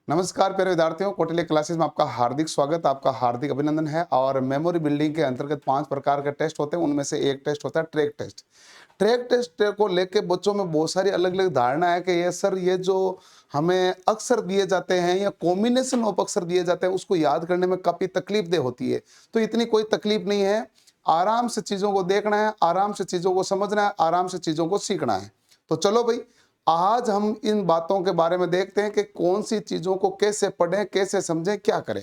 नमस्कार प्यारे विद्यार्थियों, कौटिल्य क्लासेस में आपका हार्दिक स्वागत, आपका हार्दिक अभिनंदन है। और मेमोरी बिल्डिंग के अंतर्गत 5 प्रकार के टेस्ट होते हैं। उनमें से एक टेस्ट होता है ट्रैक टेस्ट। ट्रैक टेस्ट को लेके बच्चों में बहुत सारी अलग अलग धारणा है कि ये सर, ये जो हमें अक्षर दिए जाते हैं या कॉम्बिनेशन ऑफ अक्षर दिए जाते हैं उसको याद करने में काफी तकलीफदेह होती है। तो इतनी कोई तकलीफ नहीं है, आराम से चीजों को देखना है, आराम से चीजों को समझना है, आराम से चीजों को सीखना है। तो चलो भाई, आज हम इन बातों के बारे में देखते हैं कि कौन सी चीजों को कैसे पढ़ें, कैसे समझें, क्या करें।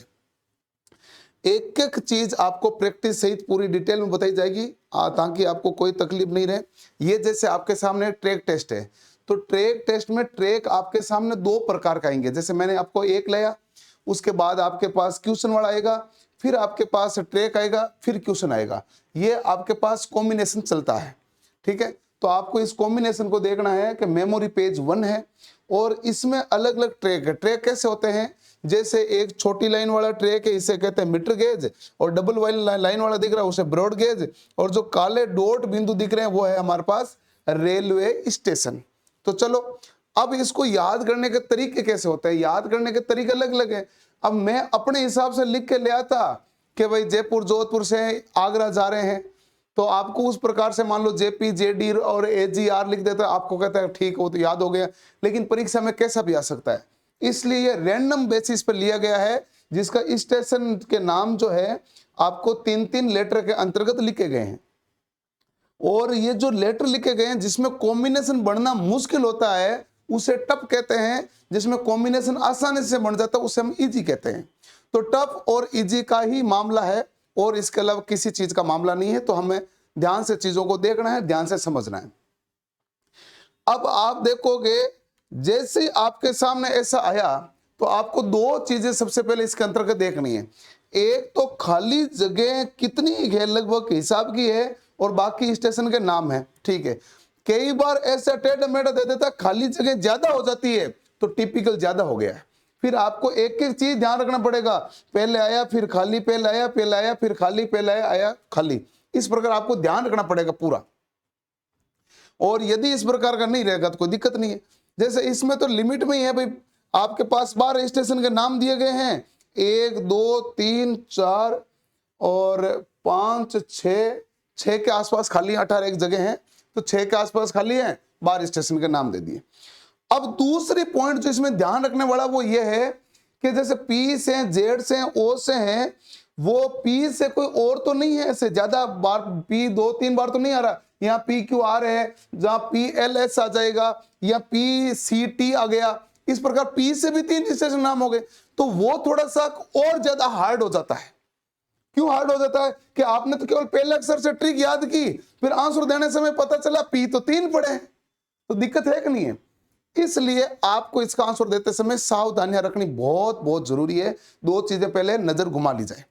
एक एक चीज आपको प्रैक्टिस सहित पूरी डिटेल में बताई जाएगी ताकि आपको कोई तकलीफ नहीं रहे। ये जैसे आपके सामने ट्रैक टेस्ट है, तो ट्रैक टेस्ट में ट्रैक आपके सामने 2 प्रकार का आएंगे। जैसे मैंने आपको एक लाया, उसके बाद आपके पास क्वेश्चन वाला आएगा, फिर आपके पास ट्रैक आएगा, फिर क्वेश्चन आएगा। ये आपके पास कॉम्बिनेशन चलता है, ठीक है। तो आपको इस कॉम्बिनेशन को देखना है कि मेमोरी पेज 1 है और इसमें अलग अलग ट्रैक है। ट्रैक कैसे होते हैं? जैसे एक छोटी लाइन वाला ट्रैक है, इसे कहते हैं मीटर गेज, और डबल लाइन वाला दिख रहा है उसे ब्रॉड गेज, और जो काले डॉट बिंदु दिख रहे हैं वो है हमारे पास रेलवे स्टेशन। तो चलो, अब इसको याद करने के तरीके कैसे होते हैं? याद करने के तरीके अलग अलग है। अब मैं अपने हिसाब से लिख के ले आता कि भाई जयपुर जोधपुर से आगरा जा रहे हैं, तो आपको उस प्रकार से मान लो जेपी जेडी और एजीआर लिख देता है, आपको कहता है ठीक हो तो याद हो गया। लेकिन परीक्षा में कैसा भी आ सकता है, इसलिए ये रैंडम बेसिस पर लिया गया है, जिसका स्टेशन के नाम जो है आपको 3-3 लेटर के अंतर्गत लिखे गए हैं। और ये जो लेटर लिखे गए हैं जिसमें कॉम्बिनेशन बनना मुश्किल होता है उसे टफ कहते हैं, जिसमें कॉम्बिनेशन आसानी से बन जाता है उसे हम इजी कहते हैं। तो टफ और इजी का ही मामला है और इसके अलावा किसी चीज का मामला नहीं है। तो हमें ध्यान से चीजों को देखना है, ध्यान से समझना है। अब आप देखोगे, जैसे आपके सामने ऐसा आया तो आपको 2 चीजें सबसे पहले इसके अंतर्गत देखनी है। एक तो खाली जगह कितनी है, लगभग हिसाब की है, और बाकी स्टेशन के नाम है, ठीक है। कई बार ऐसा टेढ़ा मेढ़ा दे देता, खाली जगह ज्यादा हो जाती है तो टिपिकल ज्यादा हो गया है। फिर आपको एक एक चीज ध्यान रखना पड़ेगा, पहले आया फिर खाली, पहले आया पहले आया फिर खाली, पहले आया खाली, इस प्रकार आपको ध्यान रखना पड़ेगा पूरा। और यदि इस प्रकार का नहीं रहेगा तो कोई दिक्कत नहीं है। जैसे इसमें तो लिमिट में ही है भाई, आपके पास 12 स्टेशन के नाम दिए गए हैं, 1 2 3 4 और 5 6 के आसपास खाली, 18 एक जगह है तो 6 के आसपास खाली है, 12 स्टेशन के नाम दे दिए। अब दूसरी पॉइंट जो इसमें ध्यान रखने वाला वो ये है कि जैसे पी से, जेड से, ओ से है, वो पी से कोई और तो नहीं है, ऐसे ज्यादा बार पी 2-3 बार तो नहीं आ रहा। यहाँ पी क्यू आर है, जहां पी एल एस आ जाएगा, या पी सी टी आ गया, इस प्रकार पी से भी 3 स्टेशन नाम हो गए, तो वो थोड़ा सा और ज्यादा हार्ड हो जाता है। क्यों हार्ड हो जाता है? कि आपने तो केवल पहले अक्षर से ट्रिक याद की, फिर आंसर देने समय पता चला पी तो 3 पड़े हैं, तो दिक्कत है कि नहीं है? इसलिए आपको इसका आंसर देते समय सावधानियां रखनी बहुत बहुत जरूरी है। 2 चीजें पहले नजर घुमा ली जाए।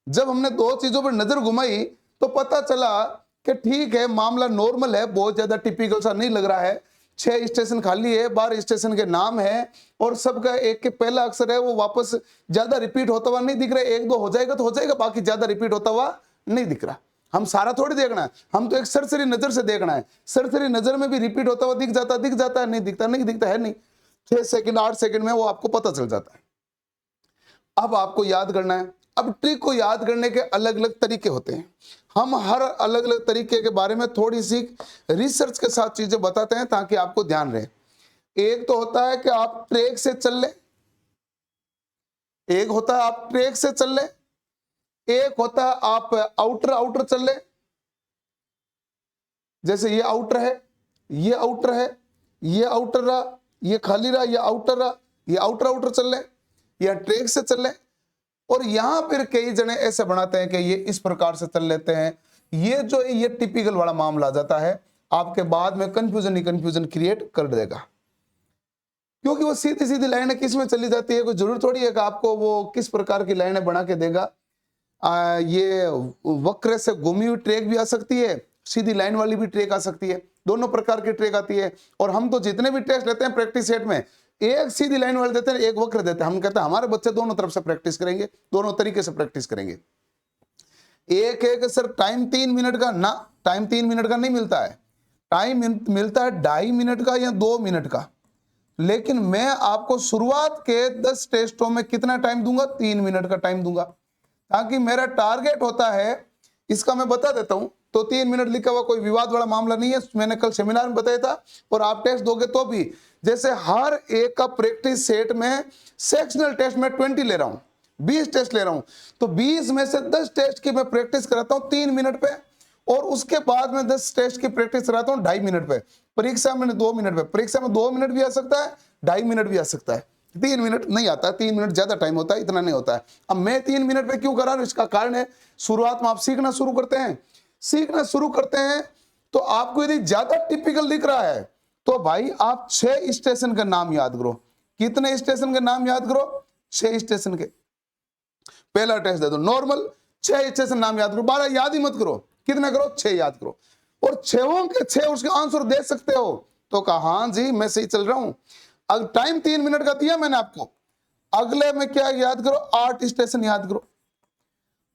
जब हमने 2 चीजों पर नजर घुमाई तो पता चला कि ठीक है, मामला नॉर्मल है, बहुत ज्यादा टिपिकल सा नहीं लग रहा है। 6 स्टेशन खाली है, 12 स्टेशन के नाम है, और सबका एक के पहला अक्षर है वो वापस ज्यादा रिपीट होता हुआ नहीं दिख रहा है। 1-2 हो जाएगा तो हो जाएगा, बाकी ज्यादा रिपीट होता हुआ नहीं दिख रहा। हम सारा थोड़ी देखना है, हम तो एक सरसरी नजर से देखना है। सरसरी नजर में भी रिपीट होता हुआ दिख जाता है, नहीं दिखता है नहीं। 6 सेकंड 8 सेकंड में वो आपको पता चल जाता है। अब आपको याद करना है। अब ट्रिक को याद करने के अलग अलग तरीके होते हैं। हम हर अलग अलग तरीके के बारे में थोड़ी सी रिसर्च के साथ चीजें बताते हैं ताकि आपको ध्यान रहे। एक तो होता है कि आप ट्रैक से चल ले, एक होता है आप ट्रैक से चल ले, एक होता है आप आउटर आउटर चल ले। जैसे ये आउटर है, ये आउटर है, ये आउटर रहा, ये खाली रहा, ये आउटर रहा, ये आउटर आउटर चल ले, या ट्रैक से चल ले। और यहां फिर कई जने ऐसे बनाते हैं कि ये इस प्रकार से चल लेते हैं। ये जो है ये टिपिकल वाला मामला आ जाता है, आपके बाद में कंफ्यूजन ही कंफ्यूजन क्रिएट कर देगा, क्योंकि वो सीधी सीधी लाइनें किस में चली जाती है। कोई जरूर थोड़ी है कि आपको वो किस प्रकार की लाइनें बना के देगा। ये वक्र से घूमी हुई ट्रैक भी आ सकती है, सीधी लाइन वाली भी ट्रैक आ सकती है, दोनों प्रकार की ट्रैक आती है। और हम तो जितने भी टेस्ट लेते हैं प्रैक्टिस सेट में, एक सीधी लाइन वाले देते हैं, एक वक्र देते हैं। हम कहते हैं हमारे बच्चे दोनों तरफ से प्रैक्टिस करेंगे, दोनों तरीके से प्रैक्टिस करेंगे। एक एक सर टाइम 3 मिनट का ना, टाइम 3 मिनट का नहीं मिलता है, टाइम मिलता है 2.5 मिनट का या 2 मिनट का। लेकिन मैं आपको शुरुआत के 10 टेस्टों में कितना टाइम दूंगा, 3 मिनट का टाइम दूंगा, ताकि मेरा टारगेट होता है, इसका मैं बता देता हूं। तो 3 मिनट लिखा हुआ कोई विवाद वाला मामला नहीं है, मैंने कल सेमिनार में बताया था। और आप टेस्ट दोगे तो भी, जैसे हर एक का प्रैक्टिस सेट में सेक्शनल टेस्ट में 20 ले रहा हूं, 20 टेस्ट ले रहा हूं, तो 20 में से 10 टेस्ट की मैं प्रैक्टिस कराता हूं 3 मिनट पे, और उसके बाद में 10 टेस्ट की प्रैक्टिस कराता हूं 2.5 मिनट पे। परीक्षा में 2 मिनट पे, परीक्षा में 2 मिनट भी आ सकता है, 2.5 मिनट भी आ सकता है, 3 मिनट नहीं आता, 3 मिनट ज्यादा टाइम होता है, इतना नहीं होता है। अब मैं 3 मिनट पे क्यों करा रहा हूं, इसका कारण है, शुरुआत में आप सीखना शुरू करते हैं, तो आपको यदि ज्यादा टिपिकल दिख रहा है तो भाई आप 6 स्टेशन का नाम याद करो। कितने स्टेशन के नाम याद करो, 6 स्टेशन के। पहला टेस्ट दे दो नॉर्मल, 6 स्टेशन नाम याद करो, 12 याद ही मत करो, कितना करो, 6 याद करो, और 6 के 6 उसके आंसर दे सकते हो। तो कहा हाँ जी मैं सही चल रहा हूं। अब टाइम 3 मिनट का दिया मैंने आपको, अगले में क्या याद करो, 8 स्टेशन याद करो।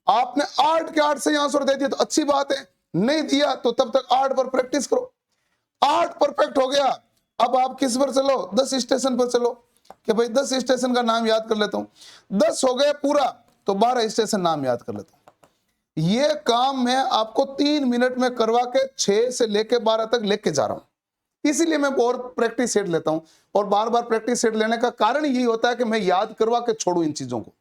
आपने 8 के 8 सही आंसर दे दिया तो अच्छी बात है, नहीं दिया तो तब तक 8 पर प्रैक्टिस करो। 8 परफेक्ट हो गया, अब आप किस पर चलो, 10 स्टेशन पर चलो, कि भाई 10 स्टेशन का नाम याद कर लेता हूं। 10 हो गया पूरा, तो 12 स्टेशन नाम याद कर लेता हूं। ये काम मैं आपको 3 मिनट में करवा के 6 से लेके 12 तक लेके जा रहा हूं, इसीलिए मैं और प्रैक्टिस सेट लेता हूं। और बार बार प्रैक्टिस सेट लेने का कारण यही होता है कि मैं याद करवा के छोड़ू इन चीजों को।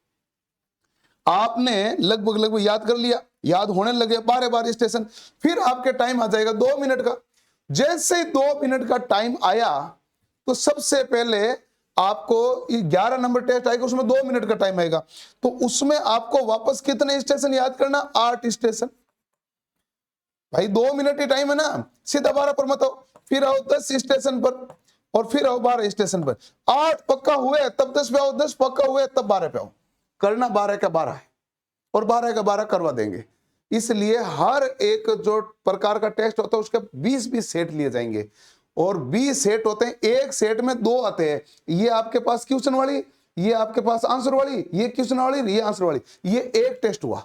आपने लगभग याद कर लिया, याद होने लगे 12 स्टेशन, फिर आपके टाइम आ जाएगा 2 मिनट का। जैसे 2 मिनट का टाइम आया तो सबसे पहले आपको 11 नंबर टेस्ट आएगा, उसमें 2 मिनट का टाइम आएगा, तो उसमें आपको वापस कितने स्टेशन याद करना, 8 स्टेशन। भाई 2 मिनट ही टाइम है ना, सीधा 12 पर मत आओ, फिर आओ 10 स्टेशन पर, और फिर आओ 12 स्टेशन पर। 8 पक्का हुए तब 10 पे आओ, 10 पक्का हुए तब 12 पे आओ। करना 12 का 12 है, और 12 का 12 करवा देंगे। इसलिए हर एक जो प्रकार का टेस्ट होता है उसके 20-20 सेट लिए जाएंगे, और 20 सेट होते हैं, एक सेट में 2 आते हैं, ये आपके पास क्वेश्चन वाली, ये आपके पास आंसर वाली, ये क्वेश्चन वाली, ये आंसर वाली, ये एक टेस्ट हुआ,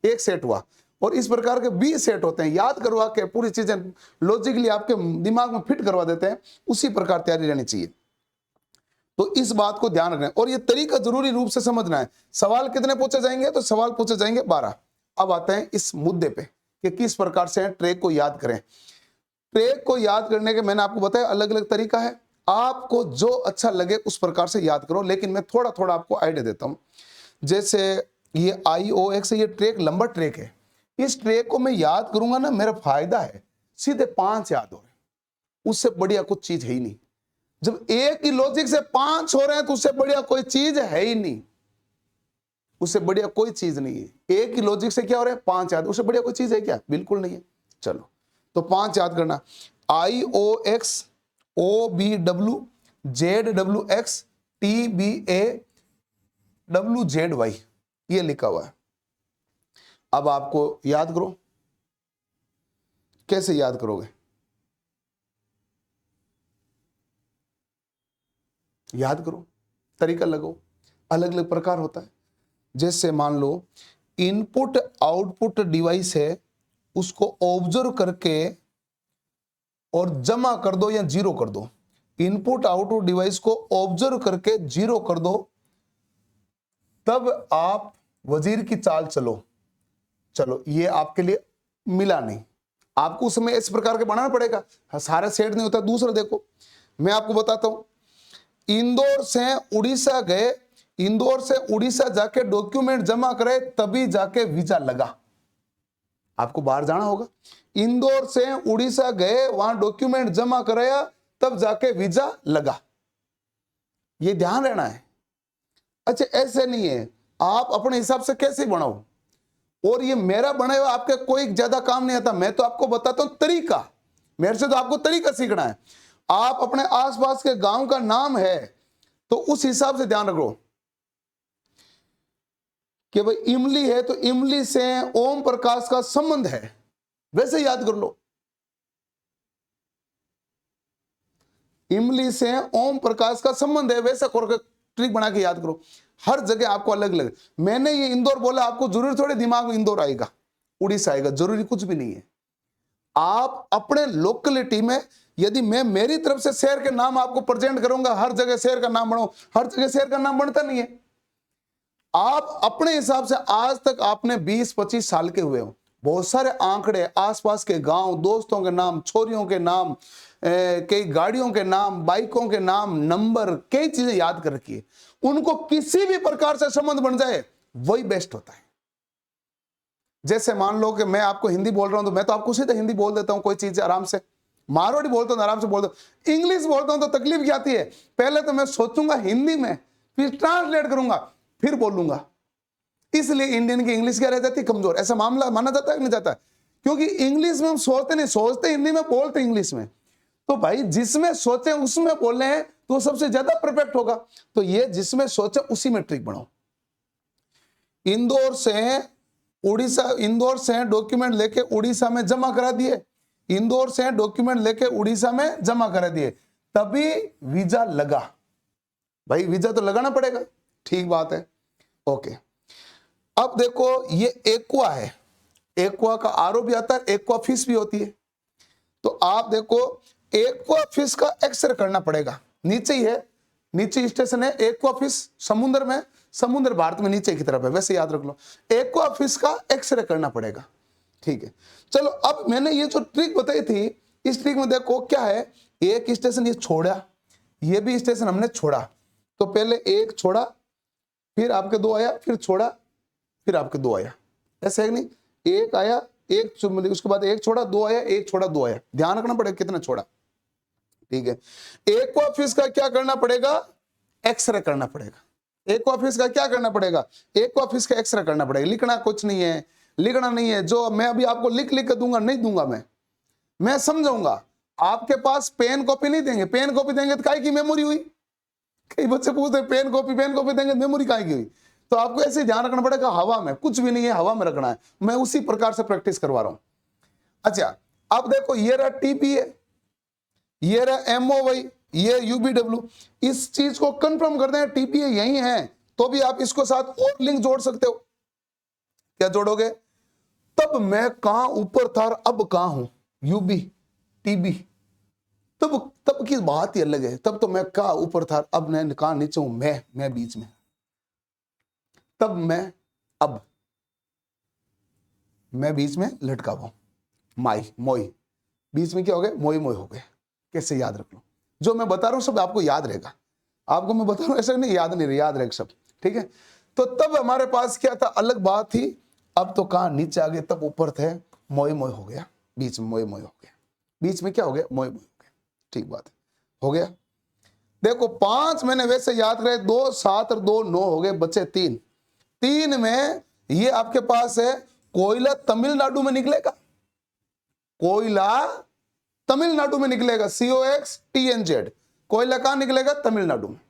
एक सेट हुआ। और इस प्रकार के 20 सेट होते हैं, याद करवा के पूरी चीजें लॉजिकली आपके दिमाग में फिट करवा देते हैं। उसी प्रकार तैयारी रहनी चाहिए, तो इस बात को ध्यान रखना है, और ये तरीका जरूरी रूप से समझना है। सवाल कितने पूछे जाएंगे, तो सवाल पूछे जाएंगे 12। अब आते हैं इस मुद्दे पे कि किस प्रकार से ट्रैक को याद करें। ट्रैक को याद करने के मैंने आपको बताया अलग अलग तरीका है, आपको जो अच्छा लगे उस प्रकार से याद करो, लेकिन मैं थोड़ा थोड़ा आपको आइडिया देता हूं। जैसे ये IOX, ये ट्रैक लंबा ट्रैक है, इस ट्रैक को मैं याद करूंगा ना, मेरा फायदा है, सीधे 5 याद हो रहे, उससे बढ़िया कुछ चीज है ही नहीं। जब एक ही लॉजिक से 5 हो रहे हैं तो उससे बढ़िया कोई चीज है ही नहीं, उससे बढ़िया कोई चीज नहीं है। एक ही लॉजिक से क्या हो रहा है, 5 याद, उससे बढ़िया कोई चीज है क्या, बिल्कुल नहीं है। चलो तो 5 याद करना, IOX OBW ZWX TBA WZY, ये लिखा हुआ है। अब आपको याद करो, कैसे याद करोगे, याद करो, तरीका लगाओ, अलग अलग प्रकार होता है। जैसे मान लो इनपुट आउटपुट डिवाइस है, उसको ऑब्जर्व करके और जमा कर दो या जीरो कर दो। इनपुट आउटपुट डिवाइस को ऑब्जर्व करके जीरो कर दो, तब आप वजीर की चाल चलो। चलो ये आपके लिए मिला नहीं, आपको उस समय इस प्रकार के बनाना पड़ेगा, सारा सेट नहीं होता। दूसरा देखो, मैं आपको बताता हूं, इंदौर से उड़ीसा गए, इंदौर से उड़ीसा जाके डॉक्यूमेंट जमा करे तभी जाके वीजा लगा। आपको बाहर जाना होगा, इंदौर से उड़ीसा गए, वहां डॉक्यूमेंट जमा कराया तब जाके वीजा लगा, ये ध्यान रहना है। अच्छा ऐसे नहीं है, आप अपने हिसाब से कैसे बनाओ, और ये मेरा बनाए हुआ आपके कोई ज्यादा काम नहीं आता, मैं तो आपको बताता हूं तरीका, मेरे से तो आपको तरीका सीखना है। आप अपने आसपास के गांव का नाम है तो उस हिसाब से ध्यान रखो कि भाई इमली है तो इमली से ओम प्रकाश का संबंध है, वैसे याद कर लो। इमली से ओम प्रकाश का संबंध है, वैसा ट्रिक बना के याद करो। हर जगह आपको अलग अलग, मैंने ये इंदौर बोला, आपको जरूरी थोड़े दिमाग में इंदौर आएगा, उड़ीसा आएगा, जरूरी कुछ भी नहीं है। आप अपने लोकेलिटी में, यदि मैं मेरी तरफ से शहर के नाम आपको प्रेजेंट करूंगा, हर जगह शहर का नाम बनाओ, हर जगह शहर का नाम बनता नहीं है। आप अपने हिसाब से, आज तक आपने 20-25 साल के हुए हो, बहुत सारे आंकड़े, आसपास के गांव, दोस्तों के नाम, छोरियों के नाम, कई गाड़ियों के नाम, बाइकों के नाम, नंबर, कई चीजें याद कर रखी है। उनको किसी भी प्रकार से संबंध बन जाए वही बेस्ट होता है। जैसे मान लो कि मैं आपको हिंदी बोल रहा हूं तो मैं तो आपको सीधे हिंदी बोल देता हूं, कोई चीज आराम से। मारवाड़ी बोलता हूं आराम से बोलता हूं। इंग्लिश बोलता हूं तो तकलीफ क्या आती है, पहले तो मैं सोचूंगा हिंदी में, फिर ट्रांसलेट करूंगा, फिर बोलूंगा। इसलिए इंडियन की इंग्लिश क्या रह जाती है, कमजोर। ऐसा मामला माना जाता है कि नहीं जाता है? क्योंकि इंग्लिश में हम सोचते नहीं, सोचते हिंदी में, बोलते इंग्लिश में। तो भाई जिसमें सोचे उसमें बोले हैं तो सबसे ज्यादा परफेक्ट होगा। तो ये जिसमें सोचे उसी में ट्रिक बनाओ। इंदौर से उड़ीसा, इंदौर से डॉक्यूमेंट लेके उड़ीसा में जमा करा दिए, इंदौर से डॉक्यूमेंट लेके उड़ीसा में जमा करा दिए, तभी वीजा लगा। भाई वीजा तो लगाना पड़ेगा, ठीक बात है, ओके। अब देखो ये एक्वा है, एक्वा का आरओ भी आता है, एक्वा फीस भी होती है। तो आप देखो एक्वा फिश का एक्सरे करना पड़ेगा, नीचे ही है, नीचे स्टेशन है एक्वा फिश, समुद्र में, समुद्र भारत में नीचे की तरफ है, वैसे याद रख लो। एक्वा फिश का एक्सरे करना पड़ेगा, ठीक है। चलो अब मैंने ये जो ट्रिक बताई थी, इस ट्रिक में देखो क्या है, एक स्टेशन ये छोड़ा, ये भी स्टेशन हमने छोड़ा। तो पहले एक छोड़ा, फिर आपके दो आया, फिर छोड़ा, फिर आपके दो आया, ऐसे है नहीं, एक आया, एक उसके बाद एक छोड़ा, दो आया, एक छोड़ा, दो आया। ध्यान रखना पड़ेगा कितना छोड़ा, ठीक है। एक्वा फिश का क्या करना पड़ेगा, एक्सरे करना पड़ेगा। एक्वा फिश का क्या करना पड़ेगा, एक्वा फिश का एक्सरे करना पड़ेगा। लिखना कुछ नहीं है, लिखना नहीं है, जो मैं अभी आपको लिख लिख के दूंगा नहीं दूंगा, मैं समझाऊंगा। आपके पास पेन कॉपी नहीं देंगे, पेन कॉपी देंगे तो काहे की मेमोरी हुई। कई बच्चे पूछते पेन कॉपी देंगे, मेमोरी काहे की हुई। तो आपको ऐसे ध्यान रखना पड़ेगा, हवा में कुछ भी नहीं है, हवा में रखना है। मैं उसी प्रकार से प्रैक्टिस करवा रहा हूं। अच्छा अब देखो ये रहा टीपीए, ये रहा एमओवाई, ये यूबीडब्ल्यू। इस चीज को कंफर्म कर दें टीपीए यही है, तो भी आप इसको साथ और लिंक जोड़ सकते हो। क्या जोड़ोगे, तब मैं कहां ऊपर था और अब कहां हूं, यूबी टीबी, तब की बात ही अलग है। तब तो मैं कहां ऊपर था, अब मैं कहां नीचे हूं, मैं बीच में, तब मैं, अब मैं बीच में लटका हुआ, माई मोई, बीच में क्या हो गए, मोई मोई हो गए। कैसे याद रख लो, जो मैं बता रहा हूं सब आपको याद रहेगा। आपको मैं बता रहा हूं ऐसा नहीं याद नहीं, याद रहेगा सब, ठीक है। तो तब हमारे पास क्या था, अलग बात थी। अब तो कहां नीचे आ गए, तब ऊपर थे, मोई मोई हो गया, बीच में मोई मोई हो गया, बीच में क्या हो गया, मोई मोई हो गया, ठीक बात है, हो गया। देखो 5 मैंने वैसे याद रहे, 2 7 और 2 9 हो गए, बचे 3। 3 में ये आपके पास है, कोयला तमिलनाडु में निकलेगा, कोयला तमिलनाडु में निकलेगा, COXTNZ, कोयला कहां निकलेगा, तमिलनाडु में,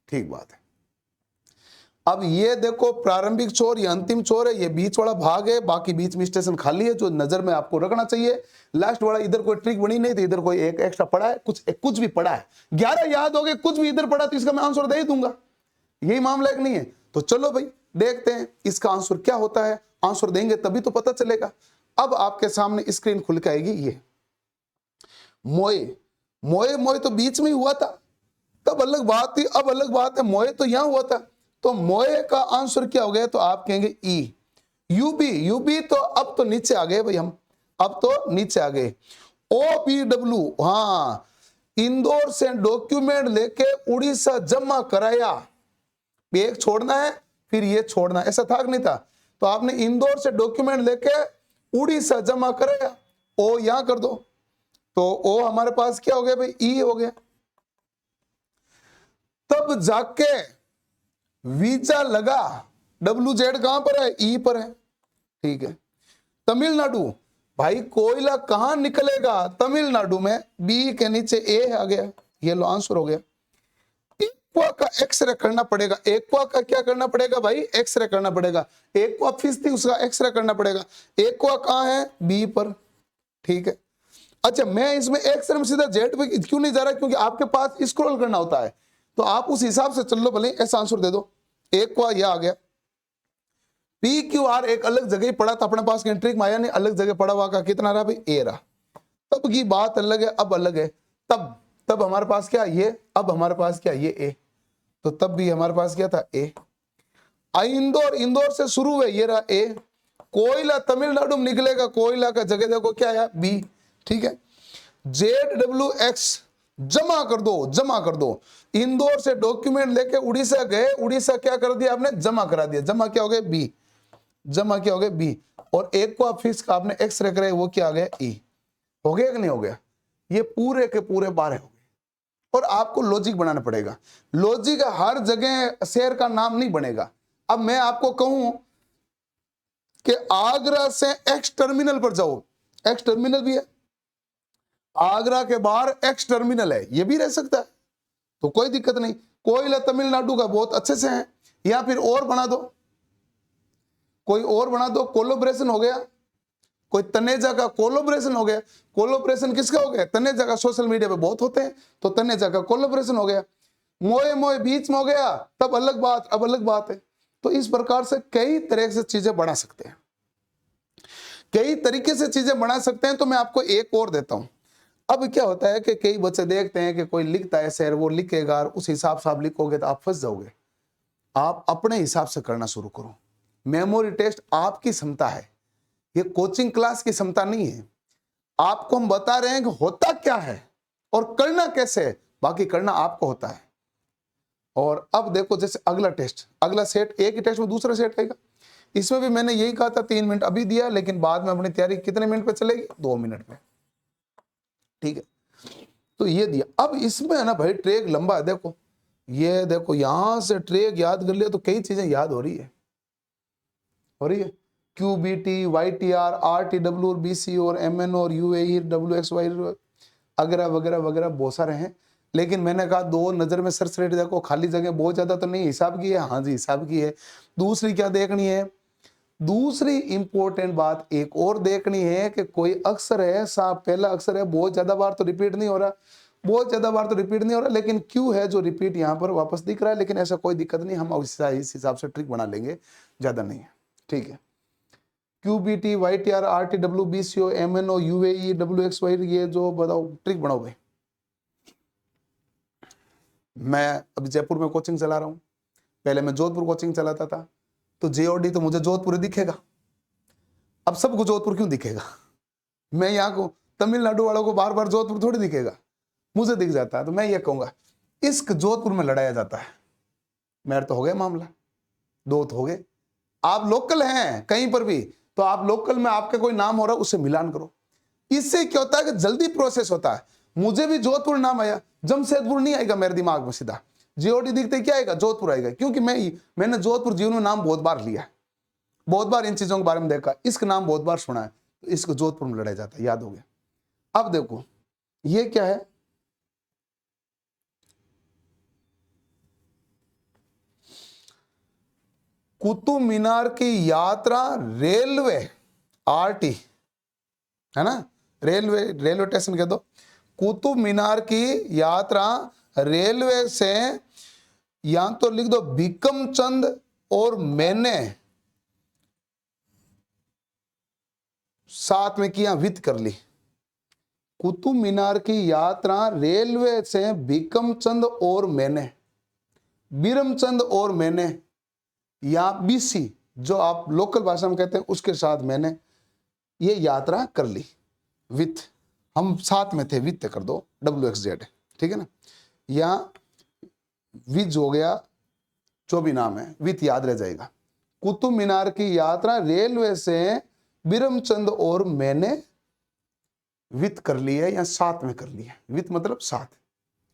ठीक बात है। अब ये देखो प्रारंभिक छोर, ये अंतिम छोर है, ये बीच वाला भाग है, बाकी बीच में स्टेशन खाली है, जो नजर में आपको रखना चाहिए। लास्ट वाला इधर कोई ट्रिक बनी नहीं थी, इधर कोई एक एक्स्ट्रा पड़ा है, कुछ भी पड़ा है, 11 याद हो गए, कुछ भी इधर पड़ा तो इसका मैं आंसर दे ही दूंगा, यही मामला एक नहीं है। तो चलो भाई देखते हैं इसका आंसर क्या होता है, आंसर देंगे तभी तो पता चलेगा। अब आपके सामने स्क्रीन खुल के आएगी, ये मोए, मोए मोए तो बीच में ही हुआ था, तब अलग बात थी, अब अलग बात है, मोए तो यहां हुआ था। तो मोए का आंसर क्या हो गया, तो आप कहेंगे ई। यूबी, यूबी तो अब तो नीचे आ गए भाई हम, अब तो नीचे आ गए। OBW, हाँ, इंदौर से डॉक्यूमेंट लेके उड़ीसा जमा कराया, एक छोड़ना है फिर ये छोड़ना, ऐसा था कि नहीं था। तो आपने इंदौर से डॉक्यूमेंट लेके उड़ीसा जमा कराया, ओ यहां कर दो, तो ओ हमारे पास क्या हो गया भाई, ई हो गया। तब जाके वीजा लगा, WZ कहां पर है, ई पर है, ठीक है। तमिलनाडु, भाई कोयला कहां निकलेगा, तमिलनाडु में, बी के नीचे ए आ गया, ये लो आंसर हो गया। एक्वा का एक्सरे करना पड़ेगा, एक्वा का क्या करना पड़ेगा भाई, एक्सरे करना पड़ेगा। एक्वा फिश थी, उसका एक्सरे करना पड़ेगा। एक्वा कहां है, बी पर, ठीक है। अच्छा मैं इसमें एक्सरे में सीधा जेड पे क्यों नहीं जा रहा, क्योंकि आपके पास स्क्रॉल करना होता है, तो आप उस हिसाब से चल लो, भले ऐसा आंसर दे दो। एक्वा यह आ गया, पी क्यू आर एक अलग जगह ही पड़ा था अपने पास, ट्रिक में आया नहीं, अलग जगह पड़ा हुआ का कितना रहा भाई, ए रहा। तब की बात अलग है, अब अलग है। तब तब हमारे पास क्या ये, अब हमारे पास क्या ये ए, तो तब भी हमारे पास क्या था ए। इंदौर, इंदौर से शुरू हुए, ये रहा ए। कोयला तमिलनाडु में निकलेगा, कोयला का जगह देखो क्या है बी, ठीक है। ZWX जमा कर दो, जमा कर दो। इंदौर से डॉक्यूमेंट लेके उड़ीसा गए, उड़ीसा क्या कर दिया आपने, जमा करा दिया, जमा क्या हो गया बी, जमा क्या हो गया बी। और एक को आप फिक्स का आपने एक्स रख रहे, वो क्या आ गया ई। हो गया कि नहीं हो गया, ये पूरे के पूरे 12 हो गए। और आपको लॉजिक बनाना पड़ेगा, लॉजिक हर जगह शहर का नाम नहीं बनेगा। अब मैं आपको कहूं कि आगरा से एक्स टर्मिनल पर जाओ, एक्स टर्मिनल भी है, आगरा के बाहर एक्स टर्मिनल है, ये भी रह सकता है, तो कोई दिक्कत नहीं। कोयला तमिलनाडु का बहुत अच्छे से है, या फिर और बना दो, कोई और बना दो, कोलोब्रेशन हो गया, कोई तनेजा का कोलोब्रेशन हो गया। कोलोब्रेशन किसका हो गया, तनेजा का, सोशल मीडिया पे बहुत होते हैं, तो तनेजा का कोलोब्रेशन हो गया। मोए मोए बीच में हो गया, तब अलग बात, अब अलग बात है। तो इस प्रकार से कई तरह से चीजें बना सकते हैं, कई तरीके से चीजें बना सकते हैं। तो मैं आपको एक और देता हूं। अब क्या होता है कि कई बच्चे देखते हैं कि कोई लिखता है शहर, वो लिखेगा, उस हिसाब से आप लिखोगे तो आप फंस जाओगे। आप अपने हिसाब से करना शुरू करो। मेमोरी टेस्ट आपकी क्षमता है, ये कोचिंग क्लास की क्षमता नहीं है। आपको हम बता रहे हैं कि होता क्या है और करना कैसे है, बाकी करना आपको होता है। और अब देखो जैसे अगला टेस्ट, अगला सेट, एक ही टेस्ट में दूसरा सेट आएगा। इसमें भी मैंने यही कहा था 3 मिनट अभी दिया, लेकिन बाद में अपनी तैयारी कितने मिनट पे चलेगी, 2 मिनट में, ठीक है। तो ये दिया। अब इसमें है ना भाई ट्रैक लंबा है, देखो ये देखो, यहां से ट्रैक याद कर लिया तो कई चीजें याद हो रही है, हो रही है। QBT, YTR, RTW और BC और MN और UAE, WXY वगैरह वगैरह वगैरह बहुत सारे हैं। लेकिन मैंने कहा दो नजर में सरसरेट देखो, खाली जगह बहुत ज्यादा तो नहीं, हिसाब की है, हाँ जी हिसाब की है। दूसरी क्या देखनी है, दूसरी इंपॉर्टेंट बात एक और देखनी है कि कोई अक्षर है साहब, पहला अक्षर है, बहुत ज्यादा बार तो रिपीट नहीं हो रहा, बहुत ज्यादा बार तो रिपीट नहीं हो रहा, लेकिन क्यू है जो रिपीट यहाँ पर वापस दिख रहा है। लेकिन ऐसा कोई दिक्कत नहीं, हम इस हिसाब से ट्रिक बना लेंगे, ज्यादा नहीं है, ठीक है। QBT, YTR, RTW, BCO, MNO, UAE, WXY, ये जो बताओ ट्रिक बनाओ भाई। मैं अभी जयपुर में कोचिंग चला रहा हूँ, पहले मैं जोधपुर कोचिंग चलाता था, तो JOD तो मुझे जोधपुर ही दिखेगा। अब सबको जोधपुर क्यों दिखेगा, मैं यहाँ को तमिलनाडु वालों को बार बार जोधपुर थोड़ी दिखेगा, मुझे दिख जाता है। तो मैं ये कहूंगा इश्क जोधपुर में लड़ाया जाता है। मेरा तो हो गया मामला, 2 तो हो गए। आप लोकल हैं कहीं पर भी, तो आप लोकल में आपका कोई नाम हो रहा है उससे मिलान करो। इससे क्या होता है कि जल्दी प्रोसेस होता है। मुझे भी जोधपुर नाम आया, जमशेदपुर नहीं आएगा मेरे दिमाग में, सीधा JOD दिखते क्या आएगा, जोधपुर आएगा, क्योंकि मैंने जोधपुर जीवन में नाम बहुत बार लिया है, बहुत बार इन चीजों के बारे में देखा, इसका नाम बहुत बार सुना है, तो इसको जोधपुर में लड़ाया जाता है, याद हो गया। अब देखो ये क्या है, कुतुब मीनार की यात्रा रेलवे, RT है ना, रेलवे, रेलवे स्टेशन कह दो। कुतुब मीनार की यात्रा रेलवे से, यहां तो लिख दो बिकम चंद और मैंने साथ में किया, वित कर ली। कुतुब मीनार की यात्रा रेलवे से बिकम चंद और मैंने, बीरमचंद और मैंने, या BC जो आप लोकल भाषा में कहते हैं उसके साथ मैंने ये यात्रा कर ली, विथ, हम साथ में थे, वित्त कर दो, WXZ, ठीक है ना। या विज हो गया, जो भी नाम है, विथ याद रह जाएगा। कुतुब मीनार की यात्रा रेलवे से बिरमचंद और मैंने विथ कर ली है, या साथ में कर ली है, विथ मतलब साथ,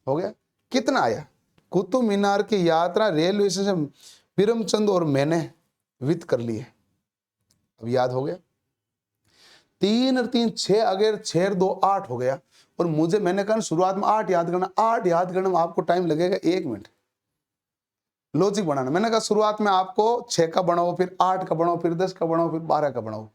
हो गया। कितना आया, कुतुब मीनार की यात्रा रेलवे से बिरमचंद और मैंने विथ कर ली है, अब याद हो गया। 3 और 3 6, अगर 6 और 2 8 हो गया। और मुझे, मैंने कहा शुरुआत में 8 याद करना, 8 याद करने में आपको टाइम लगेगा 1 मिनट। लॉजिक बनाना, मैंने कहा शुरुआत में आपको 6 का बनाओ, फिर 8 का बनाओ, फिर 10 का बनाओ, फिर 12 का बनाओ।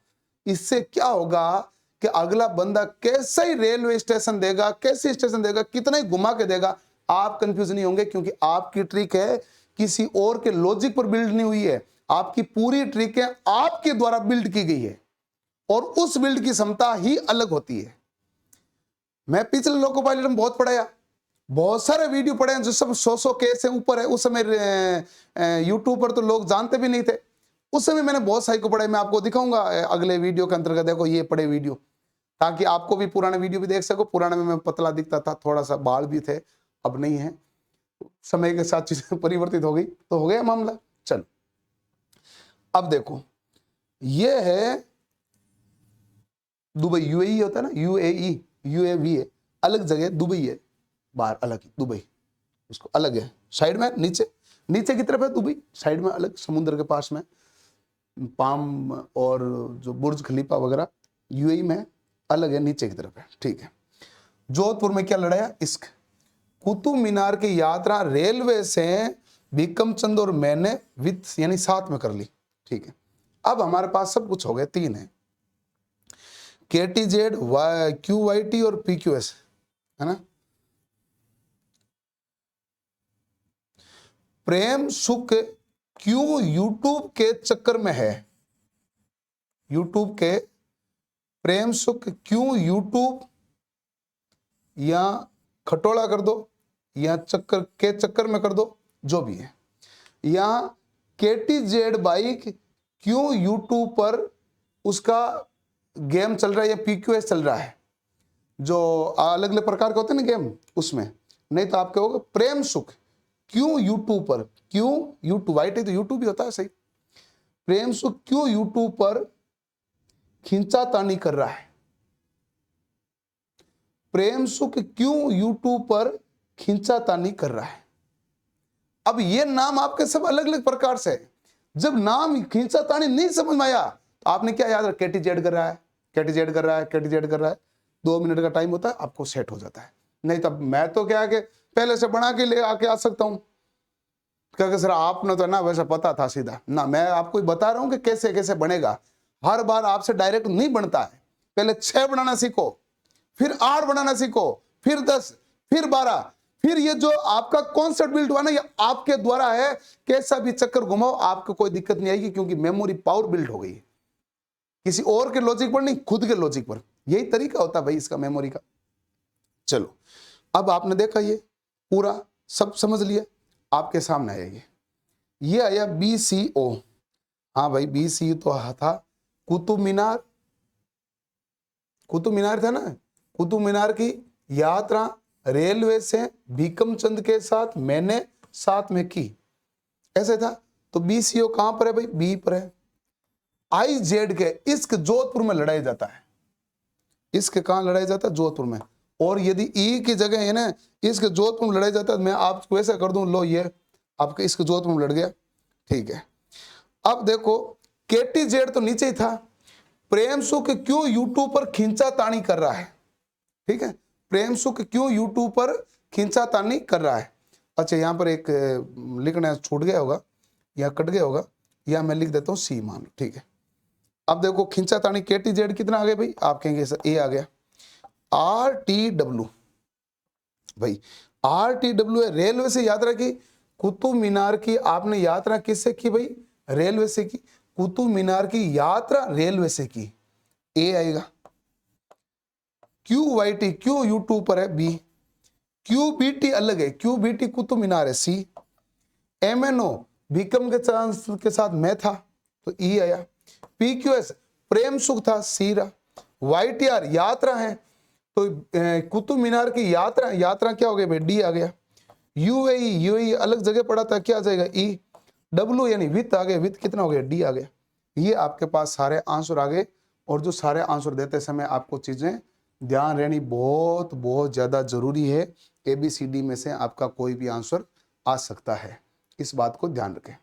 इससे क्या होगा कि अगला बंदा कैसे ही रेलवे स्टेशन देगा, कैसे स्टेशन देगा, कितना ही घुमा के देगा, आप कंफ्यूज नहीं होंगे, क्योंकि आपकी ट्रिक है किसी और के लॉजिक पर बिल्ड नहीं हुई है, आपकी पूरी ट्रिकें आपके द्वारा बिल्ड की गई है और उस बिल्ड की क्षमता ही अलग होती है। मैं पिछले लोको पायलट में बहुत पढ़ाया, बहुत सारे वीडियो पढ़े हैं जो सब 100 के से ऊपर है। उस समय यूट्यूब पर तो लोग जानते भी नहीं थे। उस समय मैंने बहुत सारी को पढ़े, मैं आपको दिखाऊंगा अगले वीडियो के अंतर्गत। देखो ये पढ़े वीडियो, ताकि आपको भी पुराने वीडियो भी देख सको। पुराने में मैं पतला दिखता था, थोड़ा सा बाल भी थे, अब नहीं है। समय के साथ चीजें परिवर्तित हो गई तो हो गया मामला। चलो अब देखो, ये है दुबई, यूएई होता है ना, यूएई, यूएवी है, अलग जगह, दुबई है बाहर अलग, दुबई इसको अलग है, साइड में नीचे, नीचे की तरफ है दुबई, साइड में अलग समुद्र के पास में, पाम और जो बुर्ज खलीफा वगैरह यूएई में अलग है, नीचे की तरफ है, ठीक है। जोधपुर में क्या लड़ाया, इश्क। कुतुब मीनार की यात्रा रेलवे से भीकम चंद और मैंने विथ यानी साथ में कर ली, ठीक है। अब हमारे पास सब कुछ हो गया, 3 है, KTZ, QYT और PQS, है ना। प्रेम सुख क्यों यूट्यूब के चक्कर में है, यूट्यूब के प्रेम सुख क्यों यूट्यूब, या खटोला कर दो या चक्कर के चक्कर में कर दो, जो भी है। या KTZ बाइक क्यों यूट्यूब पर उसका गेम चल रहा है या PQS चल रहा है, जो अलग अलग प्रकार के होते हैं ना गेम, उसमें। नहीं तो आप कहोगे प्रेम सुख क्यों यूट्यूब पर, क्यों यूट्यूब, वाइट है तो यूट्यूब ही होता है, सही। प्रेम सुख क्यों यूट्यूब पर खींचातानी कर रहा है, प्रेम सुख क्यों यूट्यूब पर खींचातानी कर रहा है। अब ये नाम आपके सब अलग अलग प्रकार से, जब नाम खींचातानी नहीं समझ में आया तो आपने क्या याद रखा, KTZ कर रहा है, KTZ कर रहा है, KTZ कर रहा है, 2 मिनट का टाइम होता है, आपको सेट हो जाता है। नहीं तब मैं तो क्या है कि पहले से बना के ले आके आ सकता हूं, क्योंकि सर आपने तो ना वैसा पता था सीधा ना, मैं आपको बता रहा हूं कि कैसे कैसे बनेगा। हर बार आपसे डायरेक्ट नहीं बनता है, पहले 6 बनाना सीखो, फिर 8 बनाना सीखो, फिर 10, फिर 12, फिर ये जो आपका कॉन्सेप्ट बिल्ड हुआ ना, ये आपके द्वारा है। कैसा भी चक्कर घुमाओ आपको कोई दिक्कत नहीं आएगी, क्योंकि मेमोरी पावर बिल्ड हो गई है, किसी और के लॉजिक पर नहीं, खुद के लॉजिक पर। यही तरीका होता है भाई इसका मेमोरी का। चलो अब आपने देखा, ये पूरा सब समझ लिया, आपके सामने आया ये आया BCO। हाँ भाई BCO तो था कुतुब मीनार, कुतुब मीनार था ना, कुतुब मीनार की यात्रा रेलवे से भीकम चंद के साथ मैंने साथ में की, ऐसे था। तो BCO कहां पर है भाई, बी पर है। IZ के इश्क जोधपुर में लड़ाया जाता है, इश्क कहां लड़ाया जाता है, जोधपुर में। और यदि ई की जगह है ना, इश्क जोधपुर में लड़ाया जाता है, मैं आपको ऐसा कर दूं, लो ये आपके इश्क जोधपुर में लड़ गया, ठीक है। अब देखो KTZ तो नीचे ही था, प्रेम सुख क्यों यूट्यूब पर खींचातानी कर रहा है, ठीक है। प्रेम सुख क्यों यूट्यूब पर खींचातानी कर रहा है। अच्छा यहाँ पर एक लिखना छूट गया होगा या कट गया होगा, या मैं लिख देता हूँ C मान लो, ठीक है। अब देखो खींचातानी KTZ कितना आ गया भाई, आप कहेंगे सर A आ गया। RTW भाई, RTW है, रेलवे से यात्रा की। कुतुब मीनार की आपने यात्रा किससे की भाई, रेलवे से की। कुतुब मीनार की यात्रा रेलवे से की, A आएगा। QYT क्यों यूट्यूब पर है, B। QBT अलग है, QBT कुतुब मीनार है, C। MNO भीकम के साथ मैं था, तो E आया। PQS प्रेम सुख था, C रहा। YTR यात्रा है, तो कुतुब मीनार की यात्रा, यात्रा क्या हो गया भाई, D आ गया। UAE अलग जगह पड़ा था, क्या आ जाएगा, E। W यानी वित्त आ गया, वित्त कितना हो गया, D आ गया। ये आपके पास सारे आंसर आ गए। और जो सारे आंसर देते समय आपको चीजें ध्यान रहनी बहुत बहुत ज्यादा जरूरी है। ABCD में से आपका कोई भी आंसर आ सकता है, इस बात को ध्यान रखें।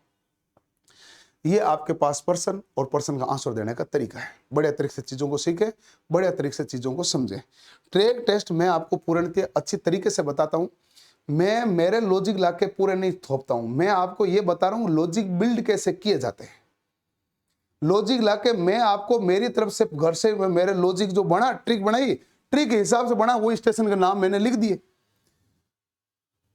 ये आपके पास पर्सन और पर्सन का आंसर देने का तरीका है। बढ़िया तरीके से चीजों को सीखें, बढ़िया तरीके से चीजों को समझें। ट्रेक टेस्ट मैं आपको पूर्णतः अच्छी तरीके से बताता हूं। मैं मेरे लॉजिक लाके पूरे नहीं थोपता हूं, मैं आपको ये बता रहा हूं लॉजिक बिल्ड कैसे किए जाते हैं। लॉजिक लाके मैं आपको मेरी तरफ से घर से मेरे लॉजिक जो बना, ट्रिक बनाई, ट्रिक के हिसाब से बना, वो स्टेशन का नाम मैंने लिख दिए।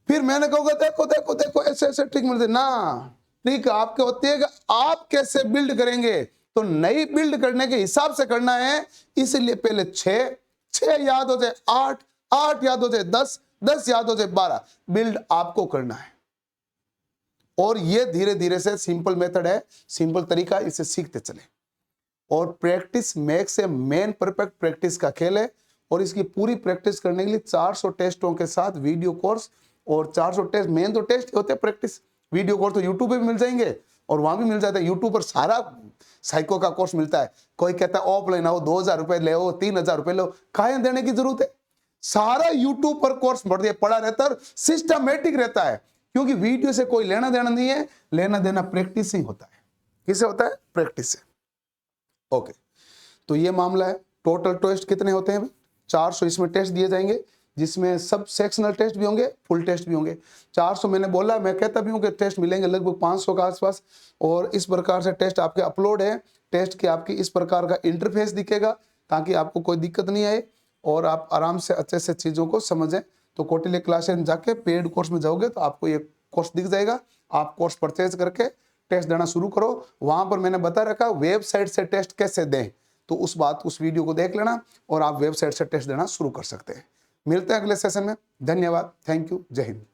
फिर मैंने कहूँगा देखो देखो देखो ऐसे ऐसे ट्रिक मिलते ना, ट्रिक आपके होती है कि आप कैसे बिल्ड करेंगे। तो नई बिल्ड करने के हिसाब से करना है, इसलिए पहले 6 याद हो जाए, 8 याद हो जाए, 10 याद हो जाए, 12 बिल्ड आपको करना है। और ये धीरे धीरे से सिंपल मेथड है, सिंपल तरीका, इसे सीखते चले। और practice makes a man perfect, practice का खेल है। और इसकी पूरी प्रैक्टिस करने के लिए 400 टेस्टों के साथ वीडियो कोर्स, और 400 टेस्ट, मेन तो टेस्ट होते हैं, प्रैक्टिस। वीडियो कोर्स तो यूट्यूब पे भी मिल जाएंगे और वहां भी मिल जाता है। यूट्यूब पर सारा साइको का कोर्स मिलता है। कोई कहता है ऑफलाइन आओ, 2000 रुपए ले, 3000 रुपए लो, काहे देने की जरूरत है। सारा यूट्यूब पर कोर्स पड़ा रहता है, सिस्टमेटिक रहता है, क्योंकि वीडियो से कोई लेना देना नहीं है, लेना देना प्रैक्टिस ही होता है। किससे होता है? प्रैक्टिस से। ओके, तो ये मामला है। टोटल टेस्ट कितने होते हैं? 400 इसमें टेस्ट दिए जाएंगे, जिसमें सब सेक्शनल टेस्ट भी होंगे, फुल टेस्ट भी होंगे। 400 मैंने बोला, मैं कहता भी हूँ कि टेस्ट मिलेंगे लगभग 500 के आसपास। और इस प्रकार से टेस्ट आपके अपलोड है। टेस्ट की आपकी इस प्रकार का इंटरफेस दिखेगा, ताकि आपको कोई दिक्कत नहीं आए और आप आराम से अच्छे से चीज़ों को समझें। तो कौटिल्य क्लासेस में जाके पेड कोर्स में जाओगे तो आपको ये कोर्स दिख जाएगा। आप कोर्स परचेज करके टेस्ट देना शुरू करो। वहां पर मैंने बता रखा वेबसाइट से टेस्ट कैसे दें, तो उस वीडियो को देख लेना और आप वेबसाइट से टेस्ट देना शुरू कर सकते हैं। मिलते हैं अगले सेशन में। धन्यवाद, थैंक यू, जय हिंद।